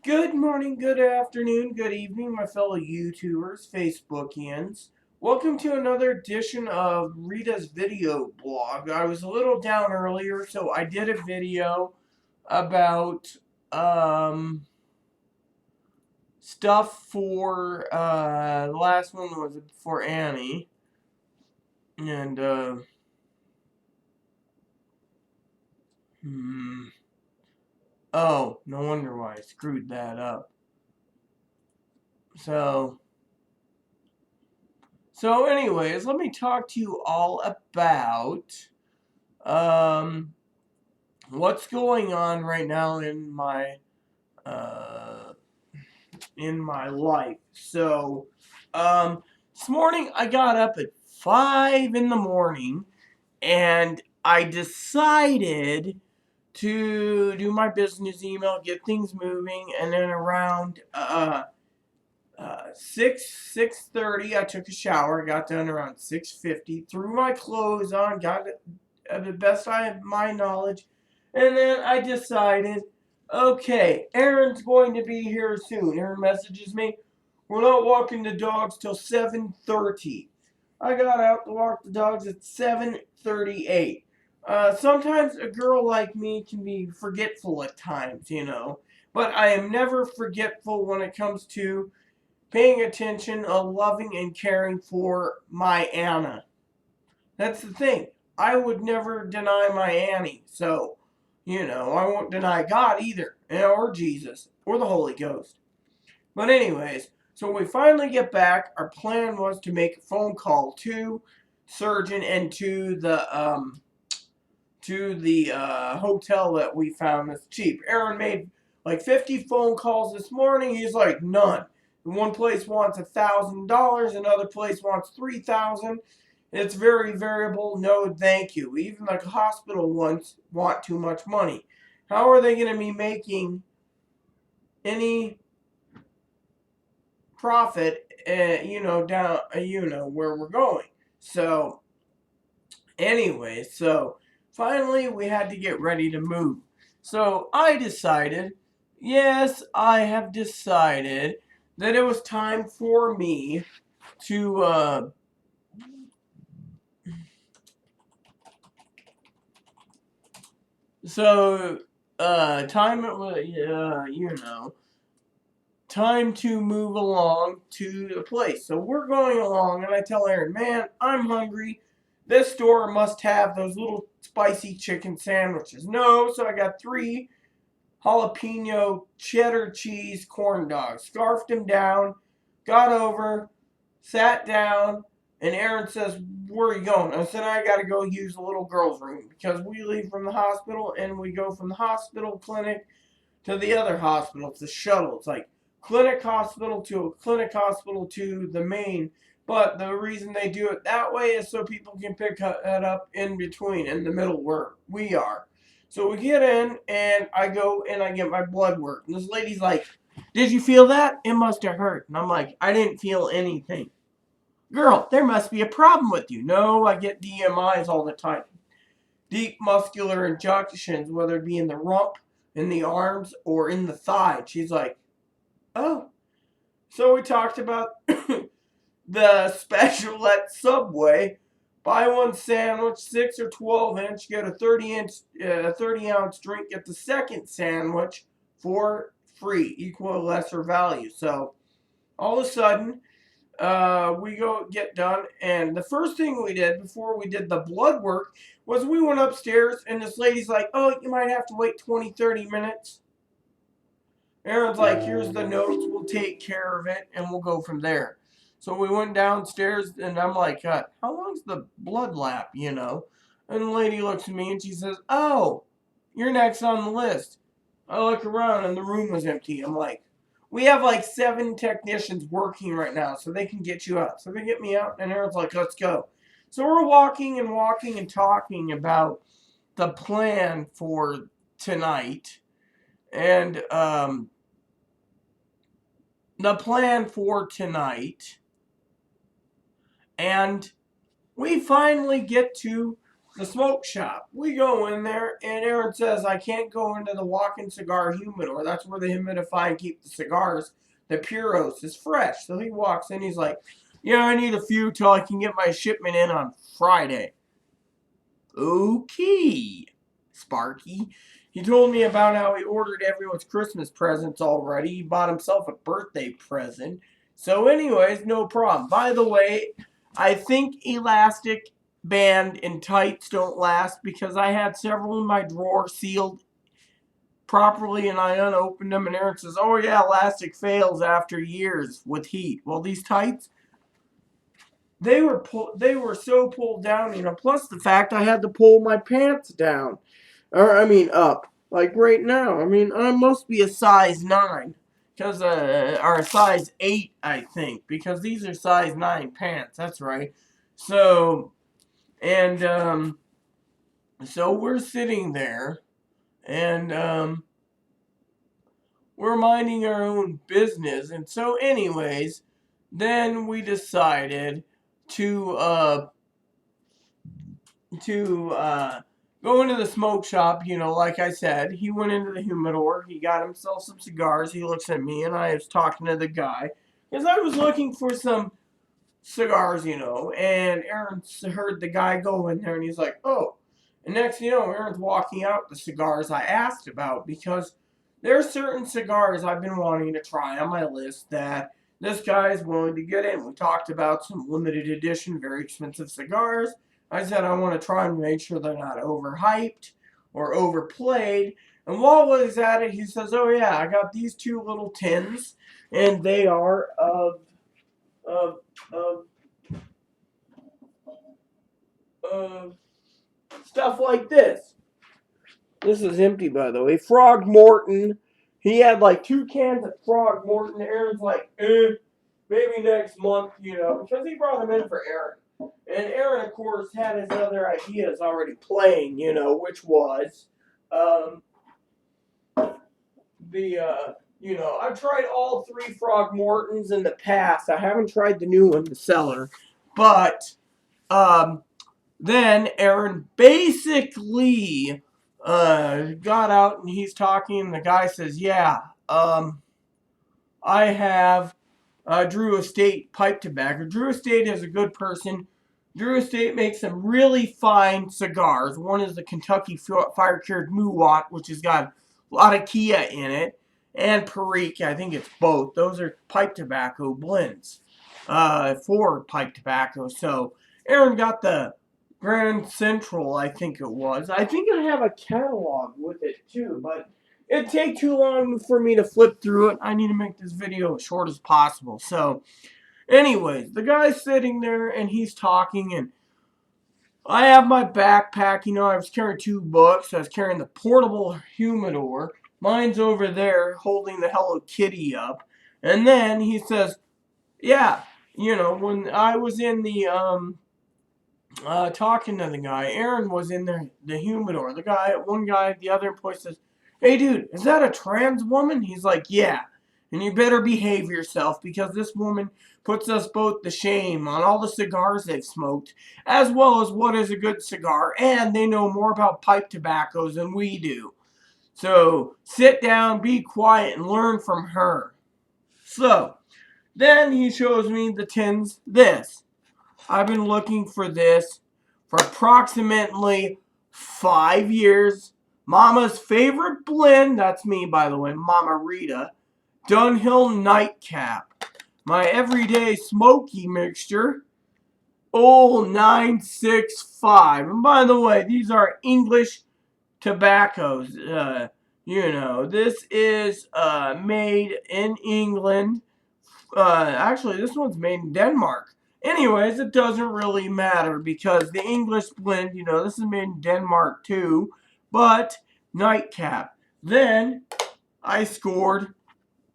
Good morning, good afternoon, good evening, my fellow YouTubers, Facebookians. Welcome to another edition of Rita's video blog. I was a little down earlier, so I did a video about stuff for the last one was for Annie. And oh, no wonder why I screwed that up. So anyways, let me talk to you all about um, what's going on right now uh, in my life. This morning I got up at 5 in the morning and I decided to do my business email, get things moving, and then around 6:30 I took a shower, got done around 6:50, threw my clothes on, got the best I have my knowledge, and then I decided, okay, Aaron's going to be here soon. Aaron messages me, we're not walking the dogs till 7:30. I got out to walk the dogs at 7:38. Sometimes a girl like me can be forgetful at times, but I am never forgetful when it comes to paying attention, loving, and caring for my Anna. That's the thing. I would never deny my Annie. So, I won't deny God either, or Jesus, or the Holy Ghost. But anyways, so we finally get back. Our plan was to make a phone call to surgeon and to the hotel that we found that's cheap. Aaron made like 50 phone calls this morning. He's like, none. One place wants $1,000, another place wants $3,000. It's very variable. No, thank you. Even the hospital ones want too much money. How are they going to be making any profit? Down, where we're going. So, anyway, finally we had to get ready to move. So I decided, yes, I have decided that it was time for me to so time it was time to move along to the place. So we're going along, and I tell Aaron, man, I'm hungry. This store must have those little spicy chicken sandwiches. No, so I got 3 jalapeno cheddar cheese corn dogs. Scarfed them down, got over, sat down, and Aaron says, where are you going? I said, I got to go use the little girl's room because we leave from the hospital and we go from the hospital clinic to the other hospital. It's a shuttle. It's like clinic hospital to the main. But the reason they do it that way is so people can pick that up in between, in the middle where we are. So we get in, and I go and I get my blood work. And this lady's like, did you feel that? It must have hurt. And I'm like, I didn't feel anything. Girl, there must be a problem with you. No, I get DMIs all the time. Deep muscular injunctions, whether it be in the rump, in the arms, or in the thigh. She's like, oh. So we talked about the special at Subway. Buy one sandwich, 6 or 12 inch, get a 30-ounce drink, get the second sandwich for free, equal lesser value. So all of a sudden, we go get done, and the first thing we did before we did the blood work was we went upstairs, and this lady's like, oh, you might have to wait 20-30 minutes. Aaron's like, here's the notes, we'll take care of it, and we'll go from there. So we went downstairs, and I'm like, how long's the blood lap? And the lady looks at me, and she says, oh, you're next on the list. I look around, and the room was empty. I'm like, we have like 7 technicians working right now, so they can get you out. So they get me out, and Aaron's like, let's go. So we're walking and talking about the plan for tonight. And the plan for tonight. And we finally get to the smoke shop. We go in there, and Aaron says, I can't go into the walk-in cigar humidor. That's where they humidify and keep the cigars. The Puros is fresh. So he walks in, he's like, yeah, I need a few till I can get my shipment in on Friday. Okay, Sparky. He told me about how he ordered everyone's Christmas presents already. He bought himself a birthday present. So anyways, no problem. By the way, I think elastic band and tights don't last because I had several in my drawer sealed properly and I unopened them, and Aaron says, oh yeah, elastic fails after years with heat. Well, these tights, they were so pulled down, plus the fact I had to pull my pants down. Or, up. Like right now. I must be a size 9. Because, or a size 8, I think. Because these are size 9 pants. That's right. So, and, so we're sitting there. And, we're minding our own business. And so, anyways, then we decided to go into the smoke shop, like I said. He went into the humidor. He got himself some cigars. He looks at me, and I was talking to the guy. Because I was looking for some cigars, and Aaron heard the guy go in there, and he's like, oh. And next thing you know, Aaron's walking out the cigars I asked about, because there are certain cigars I've been wanting to try on my list that this guy is willing to get in. We talked about some limited edition, very expensive cigars. I said I want to try and make sure they're not overhyped or overplayed. And while I was at it, he says, oh yeah, I got these 2 little tins, and they are of, of stuff like this. This is empty, by the way. Frog Morton. He had like 2 cans of Frog Morton. Aaron's like, maybe next month, because he brought them in for Aaron. And Aaron, of course, had his other ideas already playing, which was I've tried all 3 Frog Mortons in the past. I haven't tried the new one, the Cellar. But then Aaron basically got out and he's talking, and the guy says, yeah, I have Drew Estate pipe tobacco. Drew Estate is a good person. Drew Estate makes some really fine cigars. One is the Kentucky Fire Cured Muwat, which has got a lot of Kia in it, and Perique. I think it's both. Those are pipe tobacco blends for pipe tobacco. So Aaron got the Grand Central, I think it was. I think I have a catalog with it too, but it'd take too long for me to flip through it. I need to make this video as short as possible. So, anyways, the guy's sitting there and he's talking, and I have my backpack. I was carrying 2 books. I was carrying the portable humidor. Mine's over there holding the Hello Kitty up. And then he says, yeah, when I was in the talking to the guy, Aaron was in the humidor. One guy at the other employee says, hey dude, is that a trans woman? He's like, yeah. And you better behave yourself, because this woman puts us both to shame on all the cigars they've smoked, as well as what is a good cigar, and they know more about pipe tobaccos than we do. So sit down, be quiet, and learn from her. So then he shows me the tins. I've been looking for this for approximately 5 years. Mama's favorite blend, that's me, by the way, Mama Rita, Dunhill Nightcap. My everyday smoky mixture, Old 965. And by the way, these are English tobaccos. This is made in England. Actually, this one's made in Denmark. Anyways, it doesn't really matter, because the English blend, this is made in Denmark too. But Nightcap. Then I scored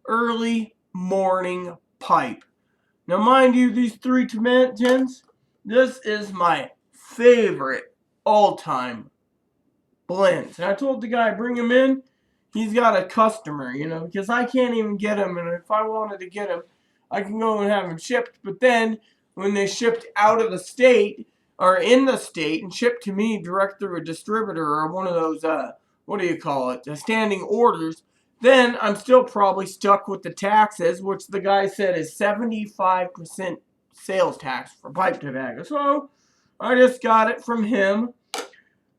Early Morning Pipe. Now, mind you, these 3 tins, this is my favorite all-time blends. And I told the guy, bring him in. He's got a customer, because I can't even get him. And if I wanted to get him, I can go and have them shipped. But then, when they shipped out of the state, are in the state and shipped to me direct through a distributor or one of those, what do you call it, standing orders, then I'm still probably stuck with the taxes, which the guy said is 75% sales tax for pipe tobacco. So I just got it from him.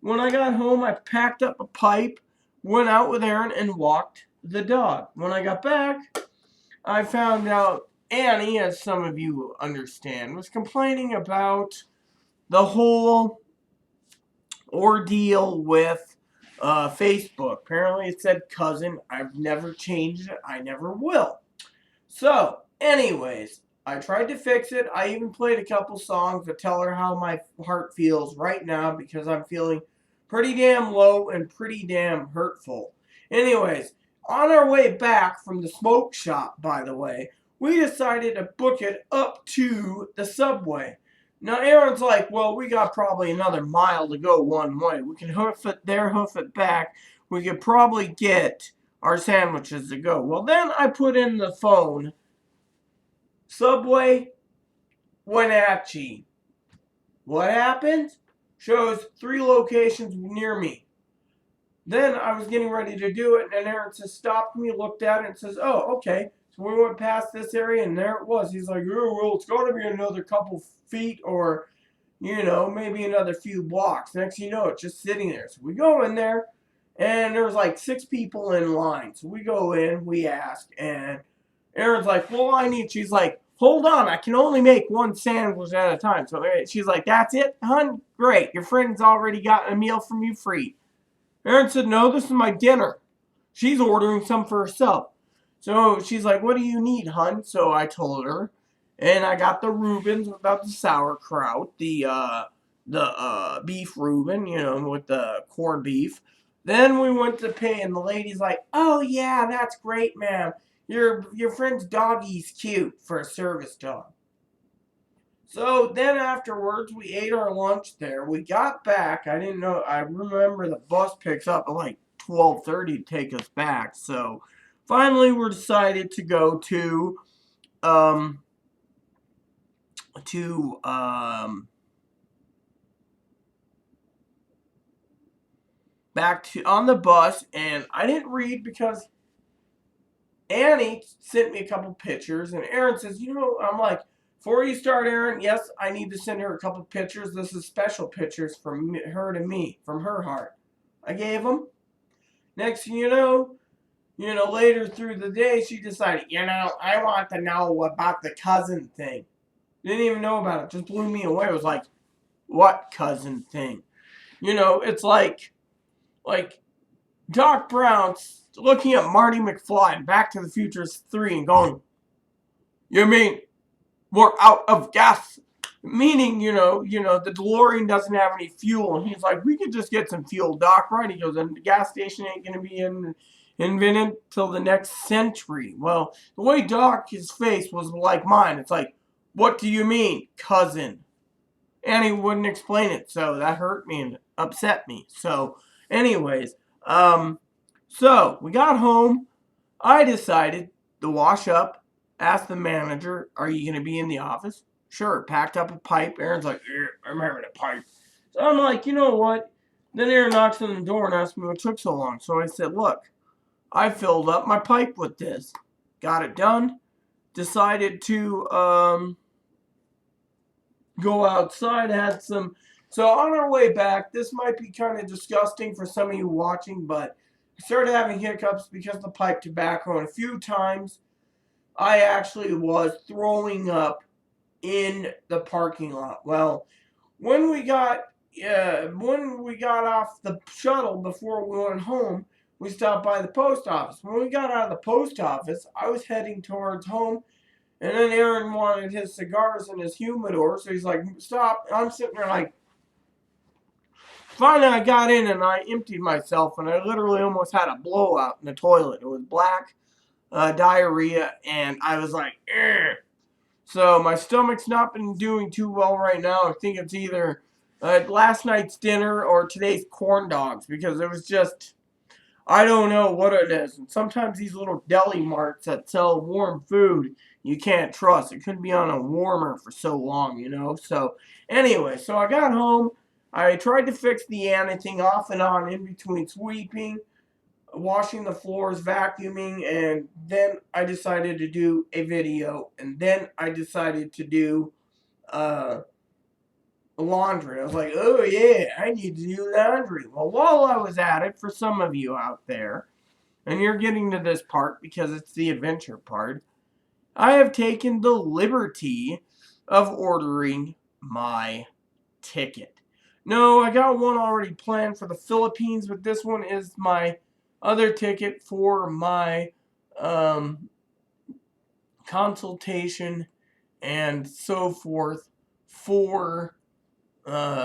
When I got home, I packed up a pipe, went out with Aaron, and walked the dog. When I got back, I found out Annie, as some of you understand, was complaining about the whole ordeal with Facebook. Apparently it said cousin. I've never changed it. I never will. So, anyways, I tried to fix it. I even played a couple songs to tell her how my heart feels right now because I'm feeling pretty damn low and pretty damn hurtful. Anyways, on our way back from the smoke shop, by the way, we decided to book it up to the subway. Now, Aaron's like, well, we got probably another mile to go one way. We can hoof it there, hoof it back. We could probably get our sandwiches to go. Well, then I put in the phone, Subway Wenatchee. What happened? Shows 3 locations near me. Then I was getting ready to do it, and Aaron says, stopped me, looked at it, and says, oh, okay. So we went past this area, and there it was. He's like, oh, well, it's got to be another couple feet or, maybe another few blocks. Next thing you know, it's just sitting there. So we go in there, and there's like 6 people in line. So we go in, we ask, and Aaron's like, well, she's like, hold on, I can only make one sandwich at a time. So she's like, that's it, hun? Great, your friend's already gotten a meal from you free. Aaron said, no, this is my dinner. She's ordering some for herself. So she's like, what do you need, hun? So I told her, and I got the Reubens without the sauerkraut, the beef Reuben, with the corned beef. Then we went to pay, and the lady's like, oh, yeah, that's great, ma'am. Your friend's doggy's cute for a service dog. So then afterwards, we ate our lunch there. We got back. I didn't know. I remember the bus picks up at like 12:30 to take us back. So finally, we decided to go to back to on the bus, and I didn't read because Annie sent me a couple pictures, and Aaron says, I'm like, before you start, Aaron, yes, I need to send her a couple pictures. This is special pictures from her to me, from her heart. I gave them. Next thing you know, later through the day, she decided, I want to know about the cousin thing. Didn't even know about it. Just blew me away. It was like, what cousin thing? It's like Doc Brown's looking at Marty McFly in Back to the Future 3 and going, you mean we're out of gas? Meaning, the DeLorean doesn't have any fuel. And he's like, we could just get some fuel, Doc, right? He goes, and the gas station ain't going to be invented till the next century. Well, the way Doc, his face was like mine. It's like, what do you mean, cousin? And he wouldn't explain it. So that hurt me and upset me. So anyways, so we got home. I decided to wash up, asked the manager, are you going to be in the office? Sure. Packed up a pipe. Aaron's like, I'm having a pipe. So I'm like, you know what? Then Aaron knocks on the door and asks me what took so long. So I said, look, I filled up my pipe with this. Got it done. Decided to go outside. Had some. So on our way back, this might be kind of disgusting for some of you watching, but I started having hiccups because of the pipe tobacco, and a few times I actually was throwing up in the parking lot. Well, when we got off the shuttle before we went home, we stopped by the post office. When we got out of the post office, I was heading towards home, and then Aaron wanted his cigars and his humidor, so he's like, stop. And I'm sitting there like, finally I got in and I emptied myself, and I literally almost had a blowout in the toilet. It was black diarrhea, and I was like, ugh. So my stomach's not been doing too well right now. I think it's either last night's dinner or today's corn dogs, because it was just, I don't know what it is. And sometimes these little deli marts that sell warm food, you can't trust. It couldn't be on a warmer for so long, you know. So anyway, so I got home. I tried to fix the anything off and on in between sweeping, washing the floors, vacuuming, and then I decided to do a video. And then I decided to do uh, laundry. I was like, oh yeah, I need to do laundry. Well, while I was at it, for some of you out there, and you're getting to this part because it's the adventure part, I have taken the liberty of ordering my ticket. No, I got one already planned for the Philippines, but this one is my other ticket for my um, consultation and so forth for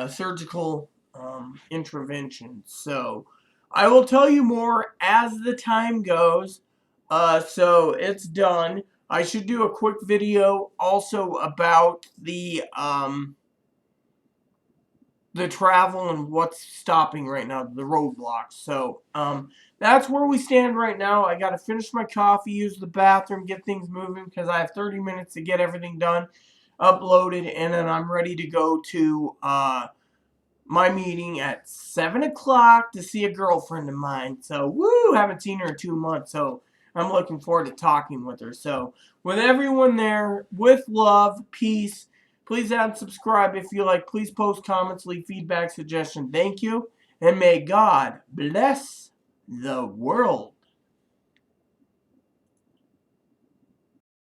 surgical intervention. So I will tell you more as the time goes. So it's done. I should do a quick video also about the travel and what's stopping right now, the roadblocks. So that's where we stand right now. I got to finish my coffee, use the bathroom, get things moving because I have 30 minutes to get everything done, uploaded, and then I'm ready to go to my meeting at 7 o'clock to see a girlfriend of mine. So, woo, haven't seen her in 2 months, so I'm looking forward to talking with her. So, with everyone there, with love, peace, please add and subscribe if you like. Please post comments, leave feedback, suggestion. Thank you, and may God bless the world.